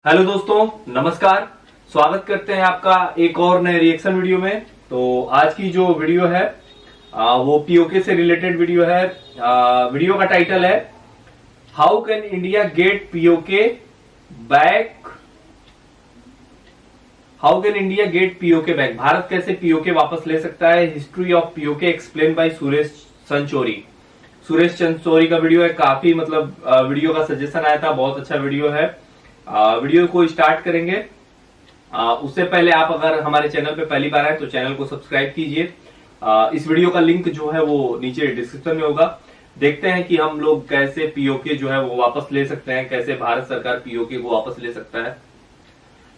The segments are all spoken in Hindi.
हेलो दोस्तों, नमस्कार। स्वागत करते हैं आपका एक और नए रिएक्शन वीडियो में। तो आज की जो वीडियो है वो पीओके से रिलेटेड वीडियो है। वीडियो का टाइटल है how can India get PoK back. How can India get PoK back, Bharat कैसे पीओके वापस ले सकता है। History of PoK explain by Suresh Sanchori. Suresh Chanchori का वीडियो है। काफी वीडियो का सजेशन आया था, बहुत अच्छा वीडियो है। वीडियो को स्टार्ट करेंगे। उससे पहले आप अगर हमारे चैनल पे पहली बार आए तो चैनल को सब्सक्राइब कीजिए। इस वीडियो का लिंक जो है वो नीचे डिस्क्रिप्शन में होगा। देखते हैं कि हम लोग कैसे पीओके जो है वो वापस ले सकते हैं, कैसे भारत सरकार पीओके को वापस ले सकता है।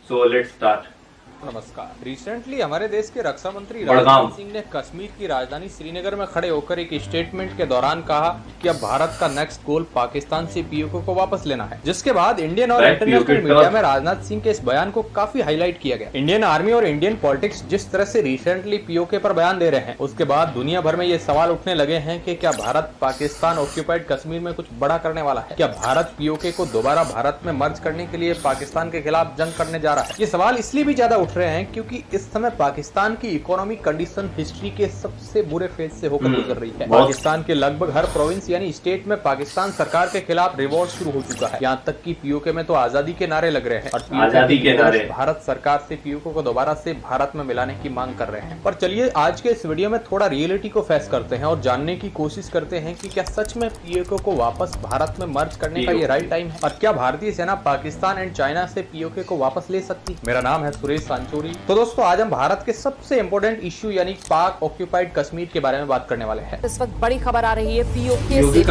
So let's start. नमस्कार। रिसेंटली हमारे देश के रक्षा मंत्री राजनाथ सिंह ने कश्मीर की राजधानी श्रीनगर में खड़े होकर एक स्टेटमेंट के दौरान कहा कि अब भारत का नेक्स्ट गोल पाकिस्तान से पीओके को वापस लेना है, जिसके बाद इंडियन और इंटरनेशनल मीडिया में राजनाथ सिंह के इस बयान को काफी हाईलाइट किया गया। इंडियन आर्मी और इंडियन पॉलिटिक्स जिस तरह से रिसेंटली पीओके पर बयान दे रहे हैं, उसके बाद दुनिया भर में ये सवाल उठने लगे हैं कि क्या भारत पाकिस्तान ऑक्यूपाइड कश्मीर में कुछ बड़ा करने वाला है। क्या भारत पीओके को दोबारा भारत में मर्ज करने के लिए पाकिस्तान के खिलाफ जंग करने जा रहा है। ये सवाल इसलिए भी ज्यादा रहे हैं क्योंकि इस समय पाकिस्तान की इकोनॉमिक कंडीशन हिस्ट्री के सबसे बुरे फेज से होकर गुजर रही है। पाकिस्तान के लगभग हर प्रोविंस यानी स्टेट में पाकिस्तान सरकार के खिलाफ रिवॉल्ट शुरू हो चुका है। यहाँ तक कि पीओके में तो आजादी के नारे लग रहे हैं और आजादी के नारे भारत सरकार से पीओके को दोबारा से भारत में मिलाने की मांग कर रहे हैं। पर चलिए आज के इस वीडियो में थोड़ा रियलिटी को फेस करते हैं और जानने की कोशिश करते हैं कि क्या सच में पीओके को वापस भारत में मर्ज करने का ये राइट टाइम है और क्या भारतीय सेना पाकिस्तान एंड चाइना से पीओके को वापस ले सकती है। मेरा नाम है सुरेश सांचोरी। तो दोस्तों आज हम भारत के सबसे इम्पोर्टेंट इश्यू यानी पाक ऑक्यूपाइड कश्मीर के बारे में बात करने वाले हैं। इस वक्त बड़ी खबर आ रही है पीओके से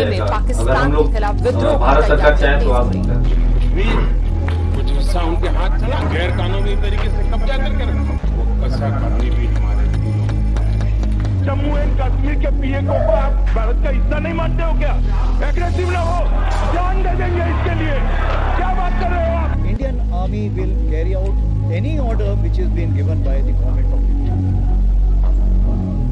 में पाकिस्तान के खिलाफ विद्रोह भारत सरकार चाहे तो आप कुछ हिस्सा उनके हाथ चला, गैर कानूनी तरीके से कब्जा करके रखा, वो कसा करनी भी हमारे जम्मू एंड कश्मीर के पीओके को आप भारत का हिस्सा नहीं मानते हो क्या? एग्रेसिव ना हो, जान दे देंगे इसके लिए। क्या बात कर रहे हो आप? Indian Army will carry out any order which is being given by the government of India.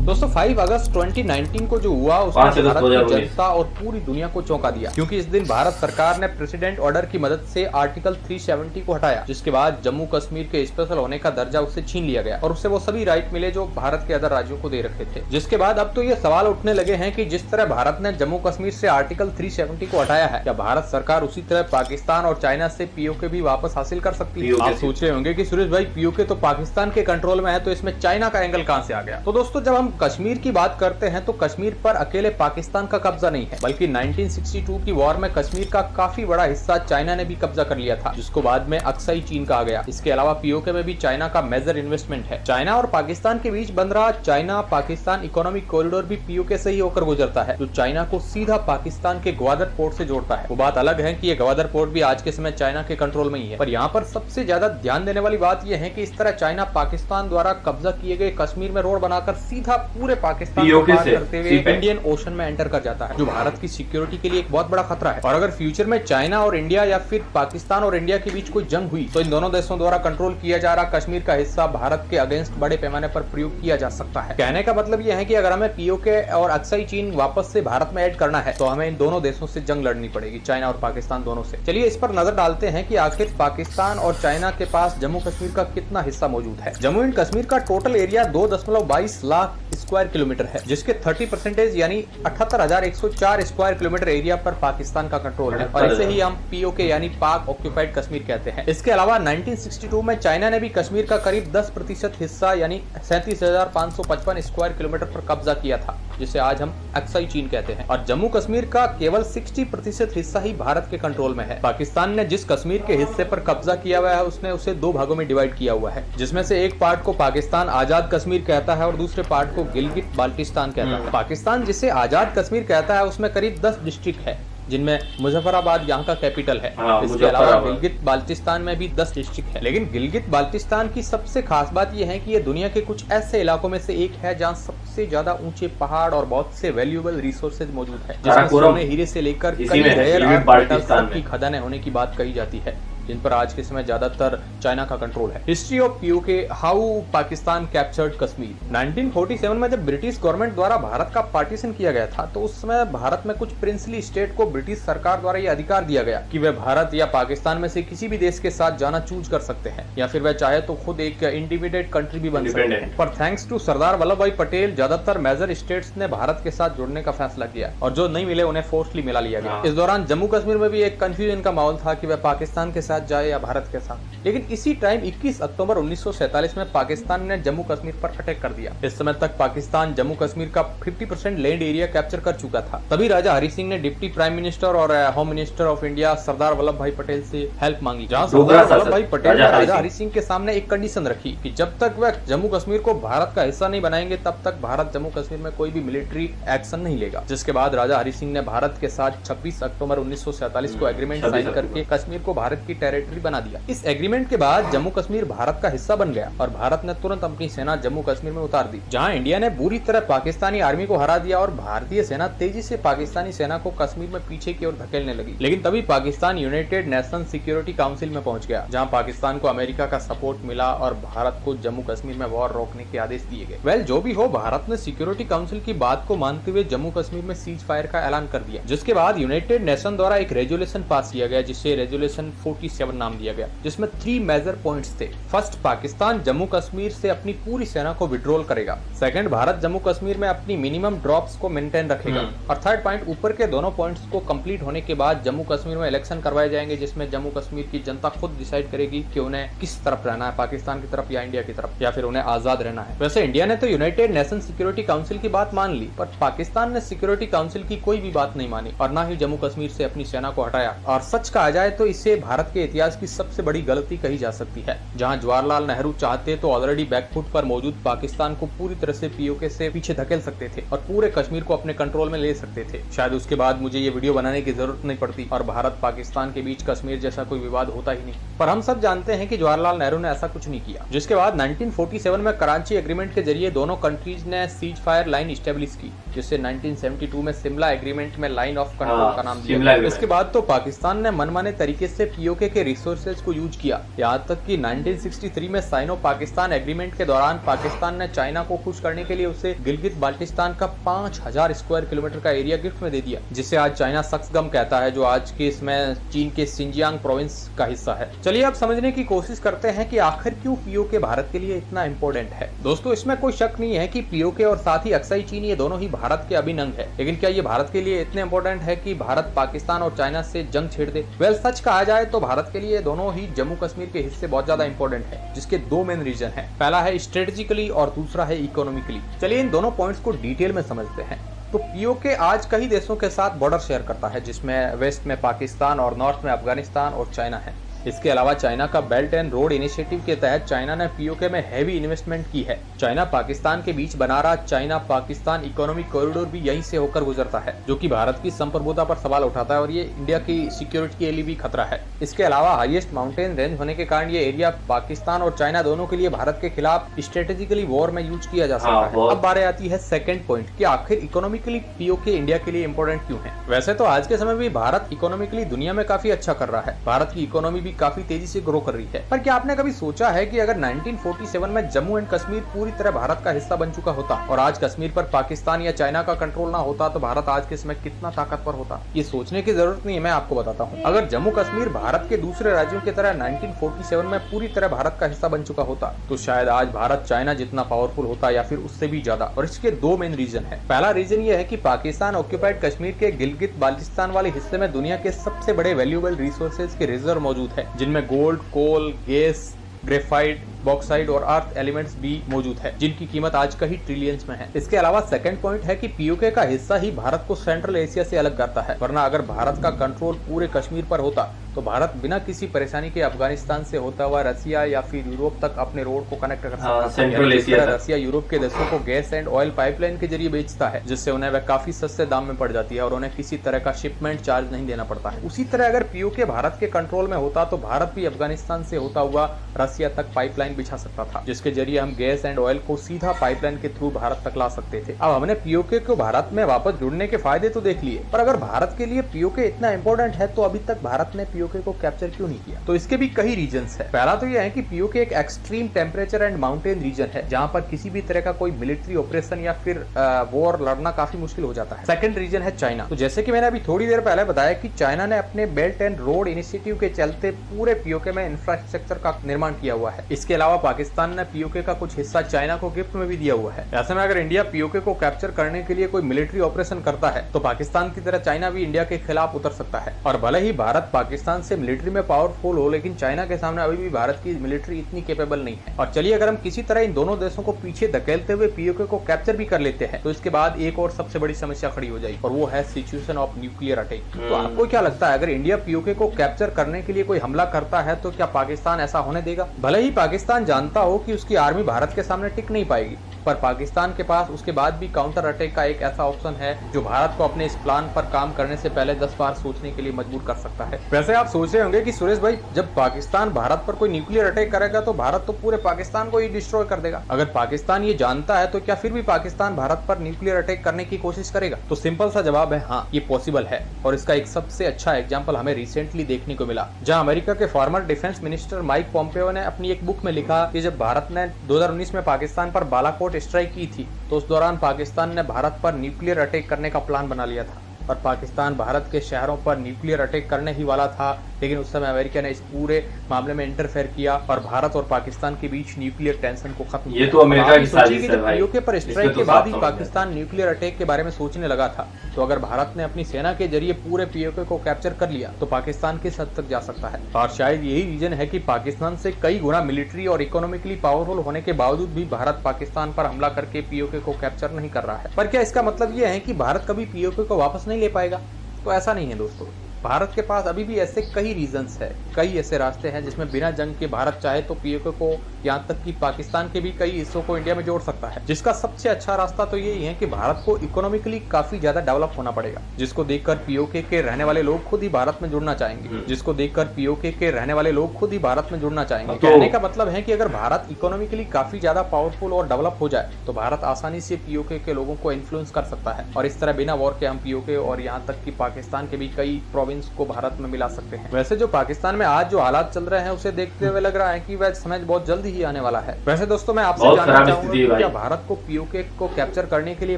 दोस्तों 5 अगस्त 2019 को जो हुआ उसने भारत की जनता और पूरी दुनिया को चौंका दिया, क्योंकि इस दिन भारत सरकार ने प्रेसिडेंट ऑर्डर की मदद से आर्टिकल 370 को हटाया, जिसके बाद जम्मू कश्मीर के स्पेशल होने का दर्जा उससे छीन लिया गया और उससे वो सभी राइट मिले जो भारत के अदर राज्यों को दे रखे थे। जिसके बाद अब तो ये सवाल उठने लगे हैं कि जिस तरह भारत ने जम्मू कश्मीर से आर्टिकल 370 को हटाया है, क्या भारत सरकार उसी तरह पाकिस्तान और चाइना से पीओके भी वापस हासिल कर सकती है। आप सोच रहे होंगे कि सुरेश भाई पीओके तो पाकिस्तान के कंट्रोल में है, तो इसमें चाइना का एंगल कहां से आ गया। तो दोस्तों जब हम कश्मीर की बात करते हैं तो कश्मीर पर अकेले पाकिस्तान का कब्जा नहीं है, बल्कि 1962 की वॉर में कश्मीर का काफी बड़ा हिस्सा चाइना ने भी कब्जा कर लिया था, जिसको बाद में अक्साई चीन कहा गया। इसके अलावा पीओके में भी चाइना का मेजर इन्वेस्टमेंट है। चाइना और पाकिस्तान के बीच बन रहा चाइना पाकिस्तान इकोनॉमिक कॉरिडोर भी पीओके से ही होकर गुजरता है, जो चाइना को सीधा पाकिस्तान के ग्वादर पोर्ट से जोड़ता है। वो बात अलग है कि ये ग्वादर पोर्ट भी आज के समय चाइना के कंट्रोल में ही है, पर यहाँ पर सबसे ज्यादा ध्यान देने वाली बात यह है कि इस तरह चाइना पाकिस्तान द्वारा कब्जा किए गए कश्मीर में रोड बनाकर सीधा पूरे पाकिस्तान करते हुए इंडियन ओशन में एंटर कर जाता है, जो भारत की सिक्योरिटी के लिए एक बहुत बड़ा खतरा है। और अगर फ्यूचर में चाइना और इंडिया या फिर पाकिस्तान और इंडिया के बीच कोई जंग हुई तो इन दोनों देशों द्वारा कंट्रोल किया जा रहा कश्मीर का हिस्सा भारत के अगेंस्ट बड़े पैमाने पर प्रयोग किया जा सकता है। कहने का मतलब यह है कि अगर हमें पीओके और अक्साई चीन वापस से भारत में ऐड करना है तो हमें इन दोनों देशों से जंग लड़नी पड़ेगी, चाइना और पाकिस्तान दोनों से। चलिए इस पर नजर डालते हैं कि आखिर पाकिस्तान और चाइना के पास जम्मू कश्मीर का कितना हिस्सा मौजूद है। जम्मू एंड कश्मीर का total area 2.22 lakh square kilometre है, जिसके 30% यानी 78,104 स्क्वायर किलोमीटर एरिया पर पाकिस्तान का कंट्रोल है और इसे ही हम पीओके यानी पाक ऑक्यूपाइड कश्मीर कहते हैं। इसके अलावा 1962 में चाइना ने भी कश्मीर का करीब 10% हिस्सा यानी 37,555 स्क्वायर किलोमीटर पर कब्जा किया था, जिसे आज हम अक्साई चीन कहते हैं। और जम्मू कश्मीर का केवल 60% हिस्सा ही भारत के कंट्रोल में है। पाकिस्तान ने जिस कश्मीर के हिस्से पर कब्जा किया हुआ है उसने उसे 2 भागों में डिवाइड किया हुआ है, जिसमें से एक पार्ट को पाकिस्तान आजाद कश्मीर कहता है और दूसरे पार्ट को गिलगित बाल्टिस्तान कहता है। पाकिस्तान जिसे आजाद कश्मीर कहता है उसमें करीब 10 डिस्ट्रिक्ट है, जिनमें मुजफ्फराबाद यहाँ का कैपिटल है। इसके अलावा गिलगित बाल्टिस्तान में भी 10 डिस्ट्रिक्ट है, लेकिन गिलगित बाल्टिस्तान की सबसे खास बात यह है कि ये दुनिया के कुछ ऐसे इलाकों में से एक है जहाँ सबसे ज्यादा ऊंचे पहाड़ और बहुत से वैल्यूएबल रिसोर्सेज मौजूद है, जिसमें सोने हीरे से लेकर कई रेयर अर्थ मेटल्स की खदानें होने की बात कही जाती है। जिन पर आज के समय ज्यादातर चाइना का कंट्रोल है। History of PoK, how Pakistan captured Kashmir. 1947 में जब ब्रिटिश गवर्नमेंट द्वारा भारत का पार्टीशन किया गया था तो उस समय भारत में कुछ प्रिंसली स्टेट को ब्रिटिश सरकार द्वारा ये अधिकार दिया गया कि वे भारत या पाकिस्तान में से किसी भी देश के साथ जाना चूज कर सकते हैं या फिर वह चाहे तो खुद एक इंडिपेंडेंट कंट्री भी बन सकते हैं। पर थैंक्स टू सरदार वल्लभ भाई पटेल ज्यादातर मेजर स्टेट्स ने भारत के साथ जुड़ने का फैसला किया और जो नहीं मिले उन्हें फोर्सली मिला लिया गया। इस दौरान जम्मू कश्मीर में भी एक कंफ्यूजन का माहौल था कि वह पाकिस्तान के साथ जाए या भारत के साथ। लेकिन इसी टाइम 21 अक्टूबर 1947 में पाकिस्तान ने जम्मू कश्मीर पर अटैक कर दिया। इस समय तक पाकिस्तान जम्मू कश्मीर का 50% लैंड एरिया कैप्चर कर चुका था। तभी राजा हरि सिंह ने डिप्टी प्राइम मिनिस्टर और home minister of India Sardar Vallabh भाई पटेल से हेल्प मांगी, जहां सरदार वल्लभ भाई पटेल ने राजा हरि सिंह के सामने एक कंडीशन रखी कि जब तक वह जम्मू कश्मीर को भारत का हिस्सा नहीं बनाएंगे तब तक भारत जम्मू कश्मीर में कोई भी मिलिट्री एक्शन नहीं लेगा। जिसके बाद राजा हरि सिंह ने भारत के साथ 26 अक्टूबर 1947 को एग्रीमेंट साइन करके कश्मीर को भारत की टेरिटरी बना दिया। इस एग्रीमेंट के बाद जम्मू कश्मीर भारत का हिस्सा बन गया और भारत ने तुरंत अपनी सेना जम्मू कश्मीर में उतार दी, जहां इंडिया ने बुरी तरह पाकिस्तानी आर्मी को हरा दिया और भारतीय सेना तेजी से पाकिस्तानी सेना को कश्मीर में पीछे की ओर धकेलने लगी। लेकिन तभी Pakistan United nation security council में पहुंच गया, जहां पाकिस्तान को अमेरिका का सपोर्ट मिला और भारत को जम्मू कश्मीर में वॉर रोकने के आदेश दिए गए। वेल, जो भी हो, भारत ने सिक्योरिटी काउंसिल की बात को मानते हुए जम्मू कश्मीर में सीज फायर का ऐलान कर दिया, जिसके बाद यूनाइटेड नेशन द्वारा एक रेजोल्यूशन पास किया गया जिसे रेजोल्यूशन 47 नाम दिया गया, जिसमें 3 मेजर पॉइंट्स थे। फर्स्ट, पाकिस्तान जम्मू कश्मीर से अपनी पूरी सेना को विड्रॉल करेगा। सेकंड, भारत जम्मू कश्मीर में अपनी मिनिमम ड्रॉप्स को मेंटेन रखेगा। और थर्ड पॉइंट, ऊपर के दोनों पॉइंट्स को कंप्लीट होने के बाद जम्मू कश्मीर में इलेक्शन करवाए जाएंगे, जिसमें जम्मू कश्मीर की जनता खुद डिसाइड करेगी कि उन्हें किस तरफ रहना है, पाकिस्तान की तरफ या इंडिया की तरफ, या फिर उन्हें आजाद रहना है। वैसे इंडिया ने तो यूनाइटेड नेशन सिक्योरिटी काउंसिल की बात मान ली, पर पाकिस्तान ने सिक्योरिटी काउंसिल की कोई भी बात नहीं मानी और न ही जम्मू कश्मीर से अपनी सेना को हटाया। और सच कहा जाए तो इसे भारत के इतिहास की सबसे बड़ी गलती कही जा सकती है, जहां जवाहरलाल नेहरू चाहते तो ऑलरेडी बैकफुट पर मौजूद पाकिस्तान को पूरी तरह से पीओके से पीछे धकेल सकते थे और पूरे कश्मीर को अपने कंट्रोल में ले सकते थे। शायद उसके बाद मुझे ये वीडियो बनाने की जरूरत नहीं पड़ती और भारत पाकिस्तान के बीच कश्मीर जैसा कोई विवाद होता ही नहीं। पर हम सब जानते हैं कि जवाहरलाल नेहरू ने ऐसा कुछ नहीं किया। जिसके बाद 1947 में कराची एग्रीमेंट के जरिए दोनों कंट्रीज ने सीज फायर लाइन स्टेब्लिश की, जिसे 1972 में शिमला एग्रीमेंट में लाइन ऑफ कंट्रोल का नाम दिया। इसके बाद तो पाकिस्तान ने मनमाने तरीके से पीओके के रिसोर्सेज को यूज किया, यहाँ तक कि 1963 में साइनो पाकिस्तान एग्रीमेंट के दौरान पाकिस्तान ने चाइना को खुश करने के लिए उसे गिलगित बाल्टिस्तान का 5000 स्क्वायर किलोमीटर का एरिया गिफ्ट में दे दिया, जिसे आज चाइना सक्सगम कहता है, जो आज के इसमें चीन के सिंजियांग प्रोविंस का हिस्सा है। चलिए अब समझने की कोशिश करते हैं कि आखिर क्यों पीओके भारत के लिए इतना इम्पोर्टेंट है। दोस्तों, इसमें कोई शक नहीं है कि पीओके और साथ ही अक्साई चीन ये दोनों ही भारत के अभिन्न अंग है। लेकिन क्या ये भारत के लिए इतने इम्पोर्टेंट है कि भारत पाकिस्तान और चाइना से जंग छेड़ दे? वेल, सच कहा जाए तो भारत के लिए दोनों ही जम्मू कश्मीर के हिस्से बहुत ज्यादा इंपॉर्टेंट है, जिसके 2 मेन रीजन है। पहला है स्ट्रेटेजिकली और दूसरा है इकोनॉमिकली। चलिए इन दोनों पॉइंट्स को डिटेल में समझते हैं। तो पीओके आज कई देशों के साथ बॉर्डर शेयर करता है, जिसमें वेस्ट में पाकिस्तान और नॉर्थ में अफगानिस्तान और चाइना है। इसके अलावा चाइना का बेल्ट एंड रोड इनिशिएटिव के तहत चाइना ने पीओके में हैवी इन्वेस्टमेंट की है। चाइना पाकिस्तान के बीच बना रहा चाइना पाकिस्तान इकोनॉमिक कॉरिडोर भी यहीं से होकर गुजरता है, जो कि भारत की संप्रभुता पर सवाल उठाता है और ये इंडिया की सिक्योरिटी के लिए भी खतरा है। इसके अलावा हाईएस्ट माउंटेन रेंज होने के कारण ये एरिया पाकिस्तान और चाइना दोनों के लिए भारत के खिलाफ स्ट्रेटेजिकली वॉर में यूज किया जा सकता है। अब बारी आती है सेकंड पॉइंट कि आखिर इकोनॉमिकली पीओके इंडिया के लिए इंपॉर्टेंट क्यों है। वैसे तो आज के समय में भारत इकोनॉमिकली दुनिया में काफी अच्छा कर रहा है, भारत की इकोनॉमी भी काफी तेजी से ग्रो कर रही है। पर क्या आपने कभी सोचा है कि अगर 1947 में जम्मू एंड कश्मीर पूरी तरह भारत का हिस्सा बन चुका होता और आज कश्मीर पर पाकिस्तान या चाइना का कंट्रोल ना होता तो भारत आज के समय कितना ताकतवर होता? ये सोचने की जरूरत नहीं है, मैं आपको बताता हूँ। अगर जम्मू कश्मीर भारत के दूसरे राज्यों की तरह 1947 में पूरी तरह भारत का हिस्सा बन चुका होता तो शायद आज भारत चाइना जितना पावरफुल होता या फिर उससे भी ज्यादा। और इसके 2 मेन रीजन है। पहला रीजन ये है कि पाकिस्तान ऑक्यूपाइड कश्मीर के गिलगित बाल्टिस्तान वाले हिस्से में दुनिया के सबसे बड़े वैल्यूएबल रिसोर्सेज के रिजर्व मौजूद है, जिनमें गोल्ड, कोल, गैस, ग्रेफाइट, बॉक्साइड और अर्थ एलिमेंट्स भी मौजूद है, जिनकी कीमत आज कई ट्रिलियंस में है। इसके अलावा सेकंड पॉइंट है कि पीओके का हिस्सा ही भारत को सेंट्रल एशिया से अलग करता है, वरना अगर भारत का कंट्रोल पूरे कश्मीर पर होता तो भारत बिना किसी परेशानी के अफगानिस्तान से होता हुआ रसिया या फिर यूरोप तक अपने रोड को कनेक्ट कर सकता है। सेंट्रल एशिया रसिया यूरोप के देशों को गैस एंड ऑयल पाइपलाइन के जरिए बेचता है, जिससे उन्हें वह काफी सस्ते दाम में पड़ जाती है और उन्हें किसी तरह का शिपमेंट चार्ज नहीं देना पड़ता है। उसी तरह अगर पीओके भारत के कंट्रोल में होता तो भारत भी अफगानिस्तान से होता हुआ रसिया तक पाइपलाइन बिछा सकता था, जिसके जरिए हम गैस एंड ऑयल को सीधा पाइपलाइन के थ्रू भारत तक ला सकते थे। अब हमने पीओके को भारत में वापस जुड़ने के फायदे तो देख लिए, पर अगर भारत के लिए पीओके इतना इंपॉर्टेंट है तो अभी तक भारत ने पीओके को कैप्चर क्यों नहीं किया? तो इसके भी कई रीजंस है। पहला तो यह है कि पीओके एक extreme temperature and mountain region है जहां पर किसी भी तरह का कोई मिलिट्री ऑपरेशन या फिर वॉर लड़ना काफी मुश्किल हो जाता है। सेकंड रीजन है चाइना। तो जैसे कि मैंने अभी थोड़ी देर पहले बताया कि चाइना ने अपने बेल्ट एंड रोड इनिशिएटिव के चलते पूरे पीओके में इंफ्रास्ट्रक्चर का निर्माण किया हुआ है। इसके अलावा पाकिस्तान ने पीओके का कुछ हिस्सा चाइना को गिफ्ट में भी दिया हुआ है। ऐसे में अगर इंडिया पीओके को कैप्चर करने के लिए कोई मिलिट्री ऑपरेशन करता है तो पाकिस्तान की तरह चाइना भी इंडिया के खिलाफ उतर सकता है। और भले ही भारत पाकिस्तान से मिलिट्री में पावरफुल हो, लेकिन चाइना के सामने अभी भी भारत की मिलिट्री इतनी कैपेबल नहीं है। और चलिए अगर हम किसी तरह इन दोनों देशों को पीछे धकेलते हुए पीओके को कैप्चर भी कर लेते हैं तो इसके बाद एक और सबसे बड़ी समस्या खड़ी हो जाएगी और वो है सिचुएशन ऑफ न्यूक्लियर अटैक। तो आपको क्या लगता है, अगर इंडिया पीओके को कैप्चर करने के लिए कोई हमला करता है तो क्या पाकिस्तान ऐसा होने देगा? भले ही पाकिस्तान जानता हो कि उसकी आर्मी भारत के सामने टिक नहीं पाएगी, पर पाकिस्तान के पास उसके बाद भी काउंटर अटैक का एक ऐसा ऑप्शन है जो भारत को अपने इस प्लान पर काम करने से पहले 10 बार सोचने के लिए मजबूर कर सकता है। वैसे आप सोच रहे होंगे कि सुरेश भाई, जब पाकिस्तान भारत पर कोई न्यूक्लियर अटैक करेगा तो भारत तो पूरे पाकिस्तान को ही डिस्ट्रॉय कर देगा। अगर पाकिस्तान ये जानता है तो क्या फिर भी पाकिस्तान भारत पर न्यूक्लियर अटैक करने की कोशिश करेगा? तो सिंपल सा जवाब है हाँ, ये पॉसिबल है। और इसका एक सबसे अच्छा एग्जाम्पल हमें रिसेंटली देखने को मिला, जहाँ अमेरिका के former defence minister Mike Pompeo ने अपनी एक बुक में लिखा कि जब भारत ने 2019 में पाकिस्तान पर बालाकोट स्ट्राइक की थी तो उस दौरान पाकिस्तान ने भारत पर न्यूक्लियर अटैक करने का प्लान बना लिया था और पाकिस्तान भारत के शहरों पर न्यूक्लियर अटैक करने ही वाला था, लेकिन उस समय अमेरिका ने इस पूरे मामले में इंटरफेयर किया और भारत और पाकिस्तान के बीच न्यूक्लियर टेंशन को खत्म किया। ये तो अमेरिका की साजिश है भाई। पीओके पर स्ट्राइक के बाद ही पाकिस्तान न्यूक्लियर अटैक के बारे में सोचने लगा था। तो अगर भारत ने अपनी सेना के जरिए पूरे पीओके को कैप्चर कर लिया तो पाकिस्तान किस हद तक जा सकता है। और शायद यही रीजन है कि पाकिस्तान से कई गुना मिलिट्री और इकोनॉमिकली पावरफुल होने के बावजूद भी भारत पाकिस्तान पर हमला करके पीओके को कैप्चर नहीं कर रहा है। पर क्या इसका मतलब यह है कि भारत कभी पीओके को वापस नहीं ले पाएगा? तो ऐसा नहीं है दोस्तों। भारत के पास अभी भी ऐसे कई रीजंस है, कई ऐसे रास्ते हैं जिसमें बिना जंग के भारत चाहे तो पीओके को, यहाँ तक कि पाकिस्तान के भी कई हिस्सों को इंडिया में जोड़ सकता है। जिसका सबसे अच्छा रास्ता तो यही है कि भारत को इकोनॉमिकली काफी ज्यादा डेवलप होना पड़ेगा, जिसको देखकर पीओके के रहने वाले लोग खुद ही भारत में जुड़ना चाहेंगे, जिसको देखकर पीओके के रहने वाले लोग खुद ही भारत में जुड़ना चाहेंगे। कहने का मतलब है कि अगर भारत इकोनॉमिकली काफी ज्यादा पावरफुल और डेवलप हो जाए तो भारत आसानी से पीओके के लोगों को इन्फ्लुएंस कर सकता है और इस तरह बिना वॉर के हम पीओके और यहाँ तक कि पाकिस्तान के भी कई प्रोविंस को भारत में मिला सकते हैं। वैसे जो पाकिस्तान में आज जो हालात चल रहे हैं उसे देखते हुए लग रहा है कि वह समय बहुत जल्दी ही आने वाला है। वैसे दोस्तों मैं आपसे जानना चाहूंगा कि क्या भारत को पीओके को कैप्चर करने के लिए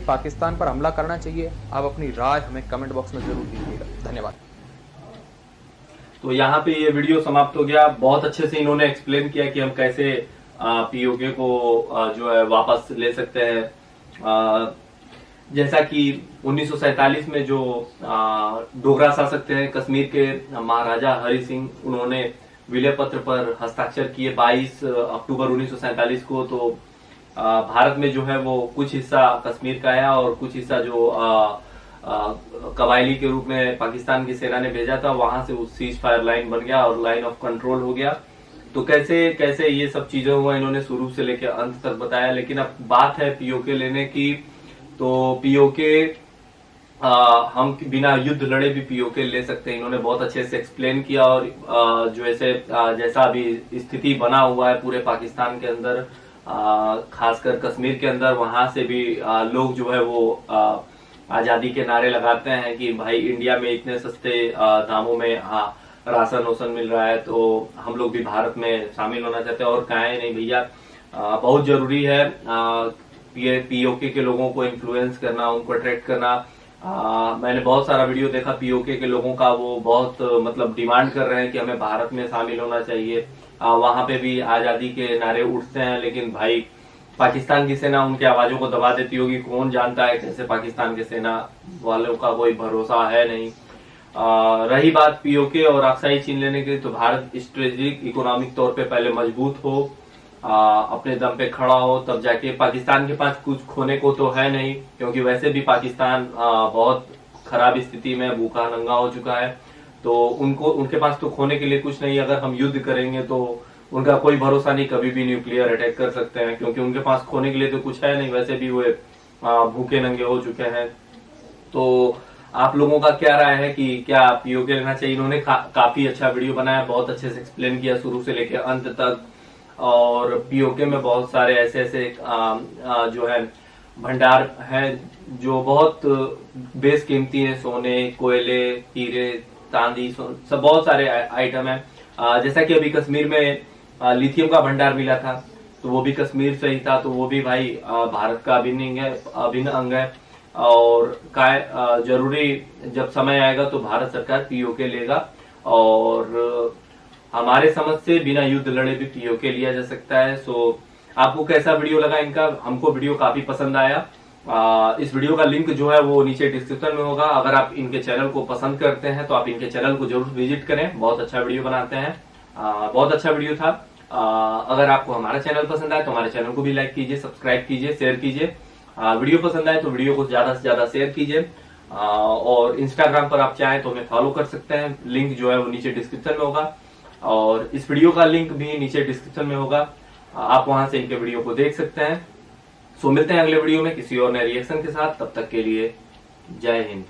पाकिस्तान पर हमला करना चाहिए? आप अपनी राय हमें कमेंट बॉक्स में जरूर दीजिएगा। धन्यवाद। तो यहाँ पे ये वीडियो समाप्त हो गया। बहुत अच्छे से इन्होंने एक्सप्लेन किया कि हम कैसे पीओके को जो है वापस ले सकते हैं। जैसा कि 1947 में जो डोगरा शासक थे कश्मीर के महाराजा हरि सिंह, उन्होंने विलय पत्र पर हस्ताक्षर किए 22 अक्टूबर 1947 को। तो भारत में जो है वो कुछ हिस्सा कश्मीर का आया और कुछ हिस्सा जो कबायली के रूप में पाकिस्तान की सेना ने भेजा था, वहां से उस सीज फायर लाइन बन गया और लाइन ऑफ कंट्रोल हो गया। तो कैसे कैसे ये सब चीजें हुआ इन्होंने शुरू से लेकर अंत तक बताया। लेकिन अब बात है पीओके लेने की, तो पीओके हम बिना युद्ध लड़े भी पीओके ले सकते हैं। इन्होंने बहुत अच्छे से एक्सप्लेन किया और जो ऐसे जैसा अभी स्थिति बना हुआ है पूरे पाकिस्तान के अंदर, खासकर कश्मीर के अंदर, वहां से भी लोग जो है वो आजादी के नारे लगाते हैं कि भाई इंडिया में इतने सस्ते दामों में राशन वोशन मिल रहा है तो हम लोग भी भारत में शामिल होना चाहते हैं। और कहें नहीं भैया, बहुत जरूरी है पीओके के लोगों को इन्फ्लुएंस करना, उनको अट्रैक्ट करना। मैंने बहुत सारा वीडियो देखा पीओके के लोगों का, वो बहुत मतलब डिमांड कर रहे हैं कि हमें भारत में शामिल होना चाहिए। वहां पे भी आजादी के नारे उठते हैं, लेकिन भाई पाकिस्तान की सेना उनकी आवाजों को दबा देती होगी। कौन जानता है कैसे पाकिस्तान की सेना वालों का कोई भरोसा है नहीं। रही बात पीओके और अक्साई चीन लेने की, तो भारत स्ट्रेटेजिक इकोनॉमिक तौर पे पहले मजबूत हो, अपने दम पे खड़ा हो, तब जाके। पाकिस्तान के पास कुछ खोने को तो है नहीं, क्योंकि वैसे भी पाकिस्तान बहुत खराब स्थिति में भूखा नंगा हो चुका है। तो उनके पास तो खोने के लिए कुछ नहीं। अगर हम युद्ध करेंगे तो उनका कोई भरोसा नहीं, कभी भी न्यूक्लियर अटैक कर सकते हैं, क्योंकि उनके पास खोने के लिए तो कुछ है नहीं। वैसे भी वे भूखे नंगे हो चुके हैं। तो आप लोगों का क्या राय है कि क्या पीओके लेना चाहिए? इन्होंने काफी अच्छा वीडियो बनाया, बहुत अच्छे से एक्सप्लेन किया शुरू से लेकर अंत तक। और पीओके में बहुत सारे ऐसे जो है भंडार हैं जो बहुत बेशकीमती है, सोने, कोयले, हीरे चांदी, सब बहुत सारे आइटम है। जैसा कि अभी कश्मीर में लिथियम का भंडार मिला था, तो वो भी कश्मीर से ही था, तो वो भी भाई भारत का अभिन्न अंग है। और जरूरी जब समय आएगा तो भारत सरकार पीओके लेगा, और हमारे समझ से बिना युद्ध लड़े भी पीओके लिया जा सकता है। सो आपको कैसा वीडियो लगा इनका? हमको वीडियो काफी पसंद आया। इस वीडियो का लिंक जो है वो नीचे डिस्क्रिप्शन में होगा। अगर आप इनके चैनल को पसंद करते हैं तो आप इनके चैनल को जरूर विजिट करें, बहुत अच्छा वीडियो बनाते हैं। बहुत अच्छा वीडियो था। अगर आपको हमारा चैनल पसंद आए तो हमारे चैनल को भी लाइक कीजिए, सब्सक्राइब कीजिए, शेयर कीजिए। वीडियो पसंद आए तो वीडियो को ज्यादा से ज्यादा शेयर कीजिए। और इंस्टाग्राम पर आप चाहें तो हमें फॉलो कर सकते हैं, लिंक जो है वो नीचे डिस्क्रिप्शन में होगा, और इस वीडियो का लिंक भी नीचे डिस्क्रिप्शन में होगा। आप वहां से इनके वीडियो को देख सकते हैं। सो मिलते हैं अगले वीडियो में किसी और नए रिएक्शन के साथ। तब तक के लिए जय हिंद।